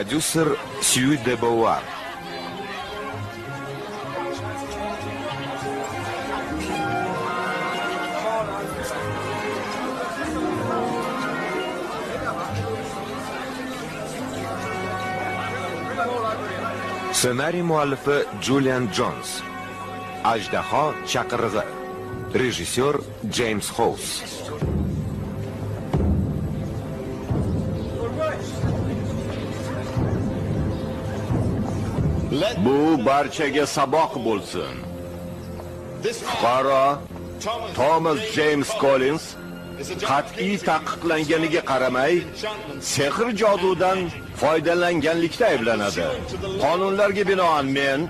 Prodyuser Sue DeBeauvoir. Ssenariy muallifi Julian Jones. Ajdaho chaqirig'i. Rejissyor James House. Bu barchaga saboq bo'lsin. Fuqaro Thomas James Collins qat'iy taqiqlanganiga qaramay, sehr jodudan foydalanganlikda ayblanadi. Qonunlarga binoan men